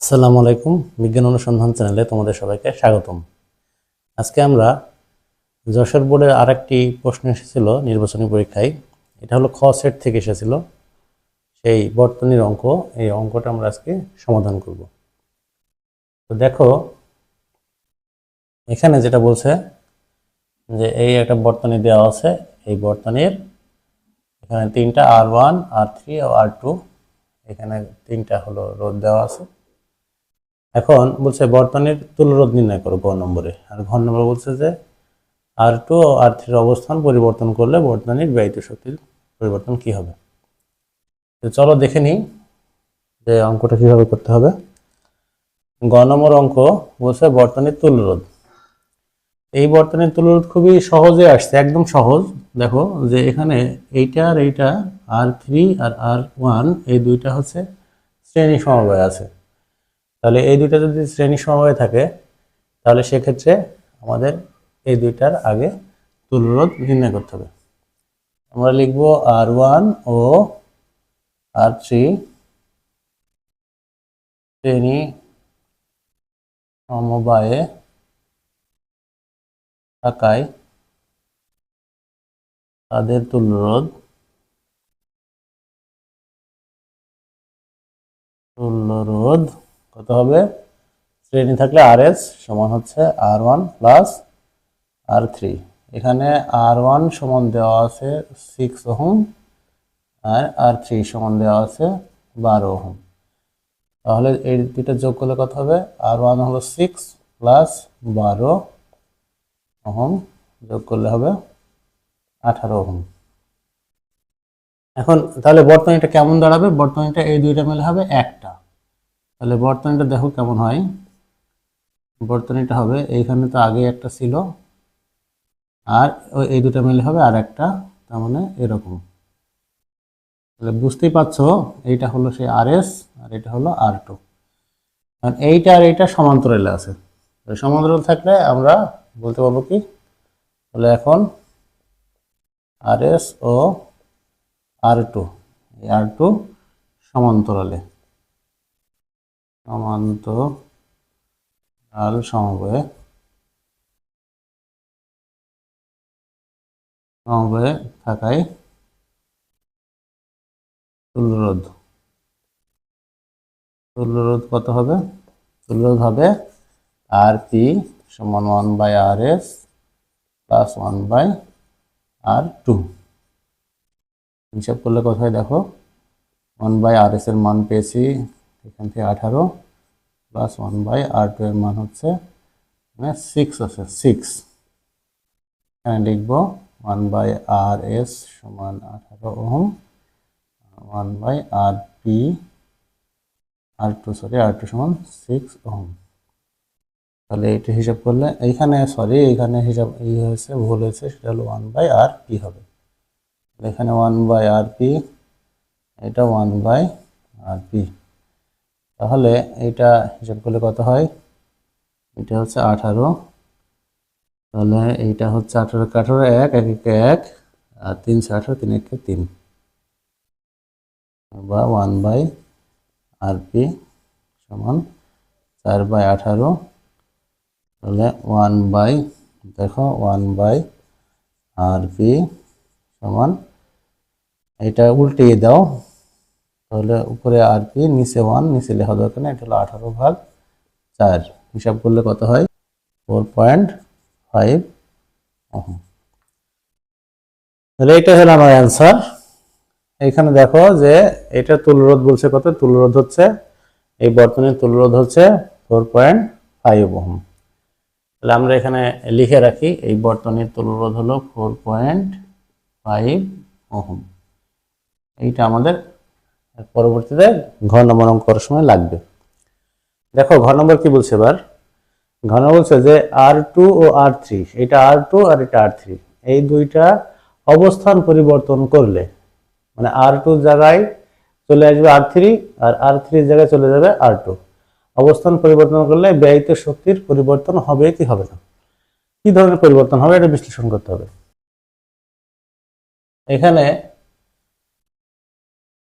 আসসালামু আলাইকুম। বিজ্ঞান অনুসন্ধান চ্যানেলে তোমাদের সবাইকে স্বাগতম। আজকে আমরা যশোর বোর্ডের আরেকটি প্রশ্ন এসেছিল নির্বাচনী পরীক্ষায়। এটা হলো খ সেট থেকে এসেছিল, সেই বর্তনীর অঙ্ক। এই অঙ্কটা আমরা আজকে সমাধান করব। তো দেখো, এখানে যেটা বলছে যে এই একটা বর্তনী দেওয়া আছে। এই বর্তনীর এখানে তিনটা R1, R3 ও R2, এখানে তিনটা হলো রোধ দেওয়া আছে। এখন বলছে বর্তনীর তুল্যরোধ নির্ণয় করো গ নম্বরে, আর ঘ নম্বরে বলছে যে R2 ও R3 অবস্থান পরিবর্তন করলে বর্তনীর ব্যয়িত শক্তির পরিবর্তন কি হবে। তো চলো দেখে নিই যে অঙ্কটা কিভাবে করতে হবে। গ নম্বর অঙ্ক বলছে বর্তনীর তুল্যরোধ। এই বর্তনীর তুল্যরোধ খুবই সহজে আসছে, একদম সহজ। দেখো যে এখানে এইটা আর এইটা R3 আর R1 এই দুইটা হচ্ছে শ্রেণী সমবায় আছে। তাহলে এই দুইটা যদি শ্রেণী সমবায় থাকে তাহলে সেক্ষেত্রে আমাদের এই দুইটার আগে তুল্যরোধ নির্ণয় করতে হবে। আমরা লিখব R1 ও R3 শ্রেণী সমবায়ে থাকায় তাদের তুল্যরোধ কত হবে? শ্রেণী থাকলে RS সমান হচ্ছে R1 প্লাস R3। এখানে R1 সমান দেওয়া আছে 6 ওহম আর R3 সমান দেওয়া আছে 12 ওহম। তাহলে এই দুইটা যোগ করলে কত হবে? R1 হলো 6 প্লাস 12 ওহম যোগ করলে হবে 18 ওহম। এখন তাহলে বর্তনীটা কেমন দাঁড়াবে? বর্তনীটা এই দুইটা মিলে হবে একটা। তাহলে বর্তনীটা দেখো কেমন হয়। বর্তনীটা হবে এইখানে তো আগে একটা ছিল, আর এই দুটো মিলে হবে আর একটা, তার মানে এরকম। তাহলে বুঝতেই পারছো এইটা হলো সেই RS আর এটা হলো R2। আর এইটা আর এইটা সমান্তরালে আছে। সমান্তরাল থাকলে আমরা বলতে পারবো কি, তাহলে এখন RS ও R2, R2 সমান্তরালে, সমান্তরাল সমবায়ে থাকায় তুল্যরোধ কত হবে? তুল্যরোধ হবে RP সমান 1/RS প্লাস 1/R2। হিসাব করলে কত হয় দেখো, 1/RS এর মান পেয়েছি এখান থেকে 18 প্লাস 1/R2 এর মান হচ্ছে 6 আছে, 6। এখানে লিখবো 1/RS সমান 18 ওহম, 1/R2 সমান 6 ওহম। তাহলে এটা হিসাব করলে এইখানে এইখানে হিসাব হয়েছে, ভুল হয়েছে, সেটা হলো 1/RP হবে। এখানে 1/RP, এটা 1/RP। তাহলে এটা হিসাব করলে কত হয়? এটা হচ্ছে 18, তাহলে এইটা হচ্ছে 18 কে 18 1 1 1 1 আর 3 18, 3 1 3, বা 1/RP সমান 4/18। তাহলে দেখো 1/RP সমান, এটা উল্টিয়ে দাও, তাহলে উপরে RP নিচে 1, নিচে লেখা দরকার না, এটা হলো 18/4। হিসাব করলে কত হয়? 4.5 ওহম। তাহলে এটা হলো আমার অ্যান্সার। এখানে দেখো যে এটা তুল্যরোধ বলছে কত? তুল্যরোধ হচ্ছে, এই বর্তনীর তুল্যরোধ হচ্ছে 4.5 ওহম। তাহলে আমরা এখানে লিখে রাখি এই বর্তনীর তুল্যরোধ হলো 4.5 ওহম। এইটা আমাদের পরবর্তীতে ঘ নম্বর অঙ্ক করার সময় লাগবে। দেখো ঘ নম্বর কি বলছে এবার। ঘ নম্বর বলছে যে R2 ও R3, এটা R2 আর এটা R3, এই দুইটা অবস্থান পরিবর্তন করলে, মানে R2 জায়গায় চলে আসবে R3 আর R3 জায়গায় চলে যাবে R2। অবস্থান পরিবর্তন করলে ব্যয়িত শক্তির পরিবর্তন হবে কি হবে না? কি ধরনের পরিবর্তন হবে এটা বিশ্লেষণ করতে হবে। এখানে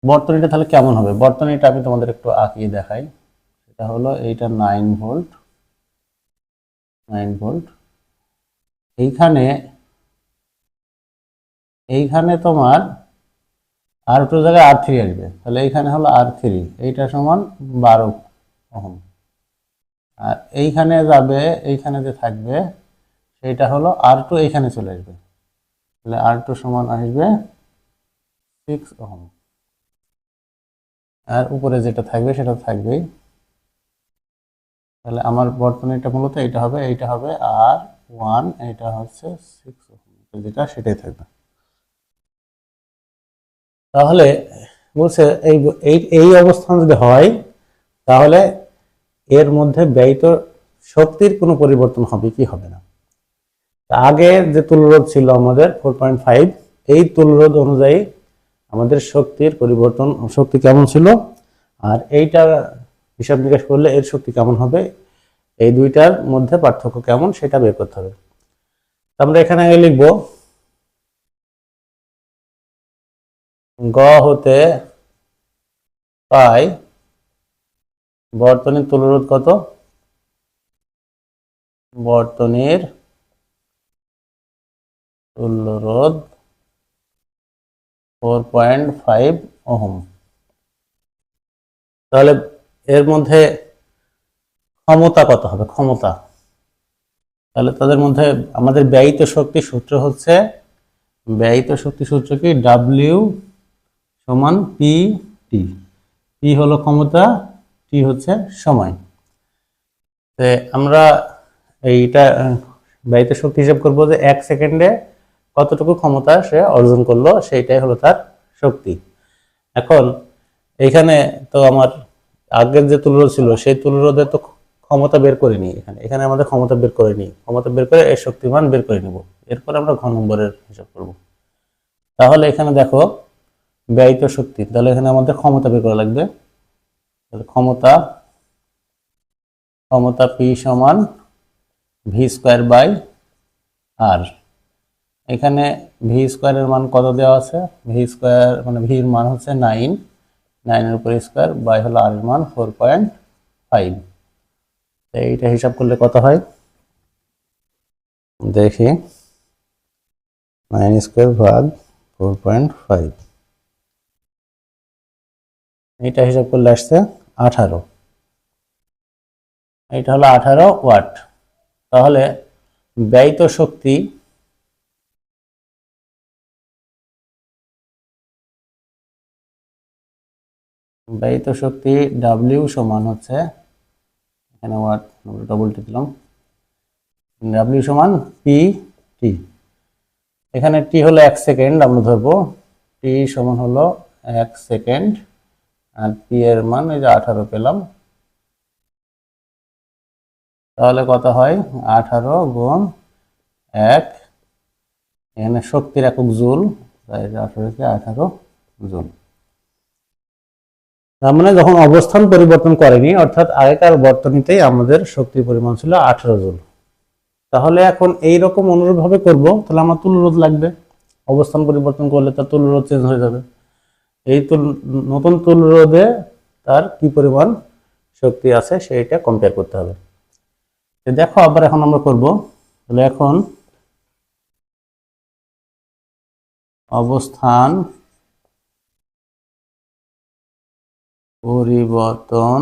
বর্তনীটা তাহলে কেমন হবে? বর্তনীটা আমি তোমাদের একটু আঁকিয়ে দেখাই, এটা হলো এইটা 9 ভোল্ট, 9 ভোল্ট। এইখানে তোমার R2 জায়গায় R3 আসবে, তাহলে এইখানে হলো R3, এইটা সমান 12 ওহম। আর এইখানে যাবে, এইখানে যে থাকবে সেইটা হলো R2, এইখানে চলে আসবে, তাহলে R2 সমান আসবে 6 ওহম। আর উপরে যেটা থাকবে সেটা থাকবেই। তাহলে আমার বর্তনীটা মূলত এইটা হবে R1, এটা হচ্ছে 6 ওহম, যেটা সেটাই থাকবে। তাহলে বলছে এই এই এই অবস্থান যদি হয় তাহলে এর মধ্যে ব্যয়িত শক্তির কোনো পরিবর্তন হবে কি হবে না। আগে যে তুল্যরোধ ছিল আমাদের 4.5, এই তুল্যরোধ অনুযায়ী আমাদের শক্তির পরিবর্তন, শক্তি কেমন ছিল আর এইটা হিসাব নিকাশ করলে এর শক্তি কেমন হবে, এই দুইটার মধ্যে পার্থক্য কেমন সেটা বের করতে হবে। আমরা এখানে লিখব গ হতে পাই বর্তনীর তুল্যরোধ কত, বর্তনীর তুল্যরোধ 4.5 ওহম। তাহলে এর মধ্যে ক্ষমতা কত হবে, ক্ষমতা, তাহলে তাদের মধ্যে আমাদের ব্যয়িত শক্তি সূত্র হচ্ছে, ব্যয়িত শক্তি সূত্র কি, W সমান পি টি। পি হলো ক্ষমতা, টি হচ্ছে সময়। আমরা এইটা ব্যয়িত শক্তি হিসাব করবো যে 1 সেকেন্ডে কতটুকু ক্ষমতা সে অর্জন করলো, সেইটাই হলো তার শক্তি। এখন এইখানে তো আমার আগের যে তুল্যরোধ ছিল সেই তুল্যরোধে তো ক্ষমতা বের করে নিই, এখানে আমাদের ক্ষমতা বের করে নিই, ক্ষমতা বের করে এর শক্তিমান বের করে নিব, এরপর আমরা ঘন নম্বরের হিসাব করব। তাহলে এখানে দেখো ব্যয়িত শক্তি, তাহলে এখানে আমাদের ক্ষমতা বের করা লাগবে। ক্ষমতা পি সমান ভি স্কোয়ার বাই আর। এখানে ভি স্কোয়ারের মান কত দেওয়া আছে, ভি স্কোয়ার মানে ভির মান হচ্ছে 9, 9 এর উপর স্কোয়ার বাই হলো আর এর মান 4.5। এইটা হিসাব করলে কত হয় দেখি, 9 স্কোয়ার ভাগ 4.5, এইটা হিসাব করলে আসছে 18, এইটা হলো 18 ওয়াট। তাহলে ব্যয়িত শক্তি W সমান হচ্ছে, এখানে ওয়াট ডবল টি দিলাম, W সমান পি টি। এখানে টি হলো 1 সেকেন্ড, আমরা ধরবো টি সমান হলো 1 সেকেন্ড, আর পি এর মান এই যে 18 পেলাম। তাহলে কত হয়, 18 গুণ 1, এখানে শক্তির একক জুল, তাই 18 জুল। তার মানে যখন অবস্থান পরিবর্তন করেনি, অর্থাৎ আগেকার বর্তনীতেই আমাদের শক্তির পরিমাণ ছিল 18 জুল। তাহলে এখন এইরকম অনুরূপভাবে করব, তাহলে আমার তুল্যরোধ লাগবে, অবস্থান পরিবর্তন করলে তার তুল্যরোধ চেঞ্জ হয়ে যাবে। এই নতুন তুল্যরোধে তার কি পরিমাণ শক্তি আছে সেইটা কম্পেয়ার করতে হবে। দেখো আবার এখন আমরা করব, তাহলে এখন অবস্থান পরিবর্তন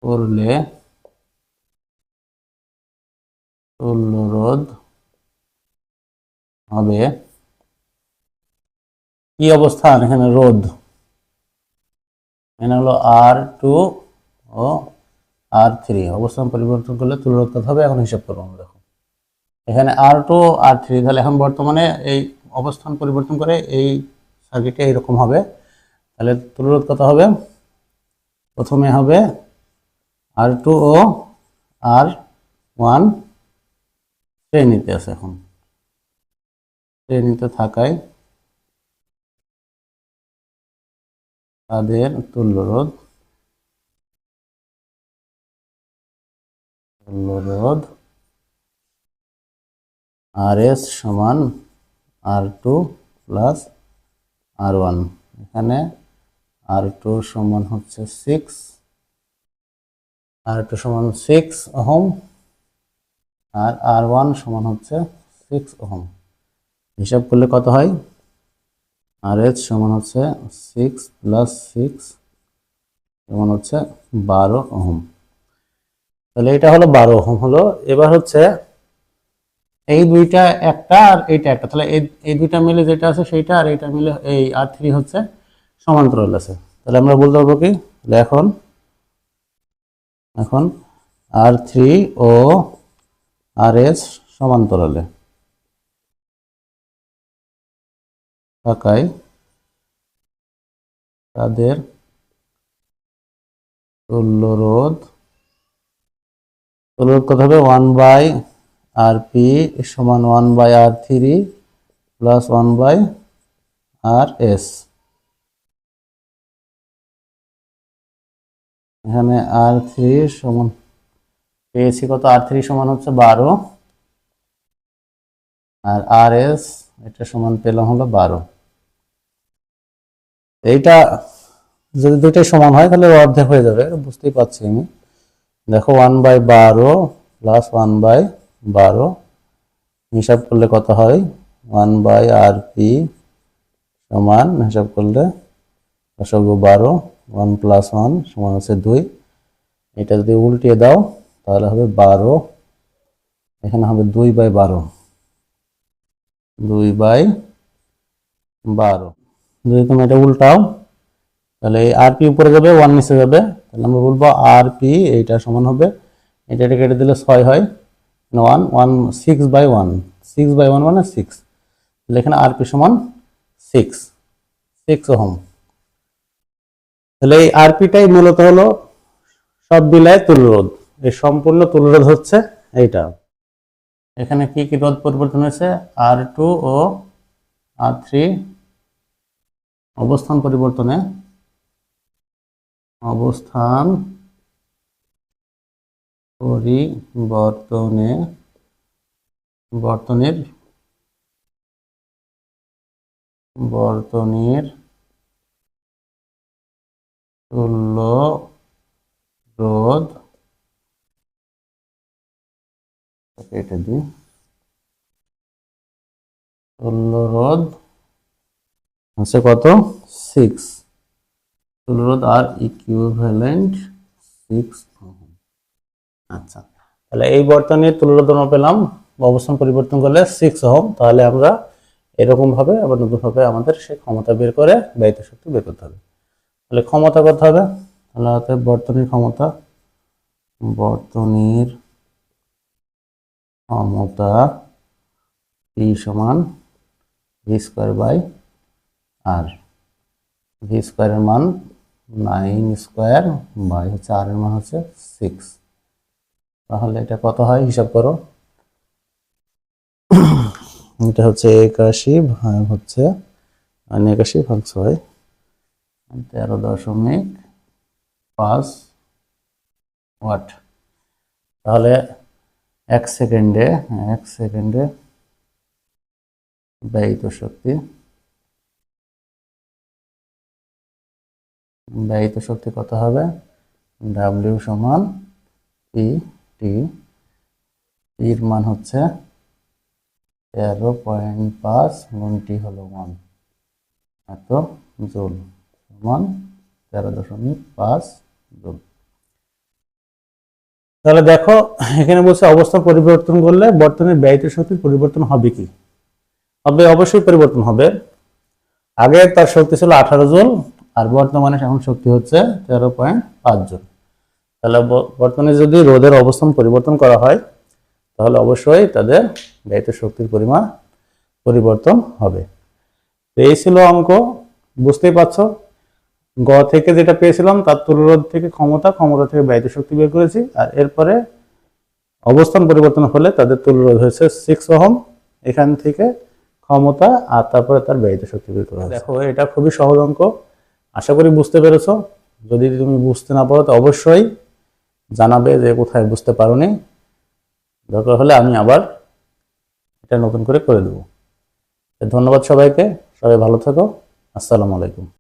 করলে তুল্যরোধ হবে কি অবস্থান, এখানে রোধ, এখানে হলো R2 ও R3, অবস্থান পরিবর্তন করলে তুল্যরোধ কত হবে এখন হিসাব করবো আমরা। দেখো এখানে R2 R3, তাহলে এখন বর্তমানে এই অবস্থান পরিবর্তন করে এই সার্কিটে এইরকম হবে, তাহলে তুল্যরোধ কত হবে, প্রথমে হবে R2 ও R1 শ্রেণীতে আছে, এখন শ্রেণীতে থাকায় তাদের তুল্যরোধ RS সমান R2 প্লাস R1। এখানে R2 সমান হচ্ছে 6 R2 সমান 6 ওহম আর R1 সমান হচ্ছে 6 ওহম। হিসাব করলে কত হয়? RH সমান হচ্ছে 6 প্লাস 6 সমান হচ্ছে 12 ওহম। তাহলে এটা হলো 12 ওহম হলো। এবার হচ্ছে এই দুইটা একটা আর এইটা একটা, তাহলে এই দুইটা মিলে যেটা আছে সেইটা আর এইটা মিলে এই R3 হচ্ছে সমান্তরাল আছে। তাহলে আমরা বলতে পারবো কি, এখন এখন R3 ও RH সমান্তরালে থাকায় তাদের তুল্য রোধ কত হবে? 1/RP সমান 1/R3 প্লাস 1/RS। এখানে R3 সমান পেয়েছি কত? R3 সমান হচ্ছে 12 আর RS এটা সমান পেলাম হলো 12। এইটা যদি দুইটাই সমান হয় তাহলে অর্ধেক হয়ে যাবে, বুঝতেই পারছি আমি। দেখো 1/12 প্লাস 1/12 হিসাব করলে কত হয়? 1/RP সমান হিসাব করলে 12 1 প্লাস 1 সমান হচ্ছে 2। এটা যদি উল্টিয়ে দাও তাহলে হবে 12, এখানে হবে 2/12 2/12। যদি তুমি এটা উল্টাও তাহলে এই RP উপরে যাবে, 1 নিচে যাবে, তাহলে আমরা বলবো RP এইটা সমান হবে, এটা কেটে দিলে 6 হয়, 1 1 6/1 6/1 মানে 6, তাহলে এখানে RP সমান 6 ওহম। তাহলে এই RPটাই মূলত হলো সব বিলায় তুল্যরোধ। এই সম্পূর্ণ তুল্যরোধ হচ্ছে এইটা। এখানে কি কি রোধ পরিবর্তন হয়েছে? R2 ও R3 অবস্থান পরিবর্তনে বর্তনীর তুল্য রোধ, এটা দিই, তুল্য রোধ হচ্ছে কত? 6। তুল্য রোধ আর ইকুইভ্যালেন্ট 6 ওহম। আচ্ছা, তাহলে এই বর্তনীর তুল্য রোধ আমরা পেলাম অবস্থান পরিবর্তন করলে 6 ওহম। তাহলে আমরা এরকম ভাবে আবার নতুন ভাবে আমাদের সেই ক্ষমতা বের করে ব্যয়িত শক্তি বের করতে হবে। তাহলে ক্ষমতা কত হবে? তাহলে হচ্ছে বর্তনীর ক্ষমতা P সমান V²/R। ভি স্কোয়ারের মান 9² বাই হচ্ছে আর এর মান হচ্ছে 6। তাহলে এটা কত হয় হিসাব করো। এটা হচ্ছে 81 ভাগ হচ্ছে 81 ভাগ 6 13.5 ওয়াট। তাহলে 1 সেকেন্ডে ব্যয়িত শক্তি কত হবে? W সমান PT, এর মান হচ্ছে 13.5 গুণ T হলো 1, এত জুল সমান 13.5 জুল। তাহলে দেখো এখানে বলছে অবস্থান পরিবর্তন করলে বর্তনীর ব্যয়িত শক্তির পরিবর্তন হবে কি? হবে, অবশ্যই পরিবর্তন হবে। আগে তার শক্তি ছিল 18 জুল আর বর্তমানে এখন শক্তি হচ্ছে 13.5 জুল। তাহলে বর্তমানে যদি রোধের অবস্থান পরিবর্তন করা হয় তাহলে অবশ্যই তাদের ব্যয়িত শক্তির পরিমাণ পরিবর্তন হবে। এই ছিল অঙ্ক, বুঝতেই পারছো। গ থেকে যেটা পেয়েছিলাম তার তুল্যরোধ থেকে ক্ষমতা থেকে ব্যয়িত শক্তি বের করেছি, আর এরপরে অবস্থান পরিবর্তন হলে তাদের তুল্যরোধ হয়েছে 6 ওহম, এখান থেকে ক্ষমতা আর তারপরে তার ব্যয়িত শক্তি বের করা হয়েছে। দেখো এটা খুবই সহজ অঙ্ক, আশা করি বুঝতে পেরেছো। যদি তুমি বুঝতে না পারো তো অবশ্যই জানাবে যে কোথায় বুঝতে পারোনি, দরকার হলে আমি আবার এটা নতুন করে দেবো। ধন্যবাদ সবাইকে, সবাই ভালো থাকো, আসসালামু আলাইকুম।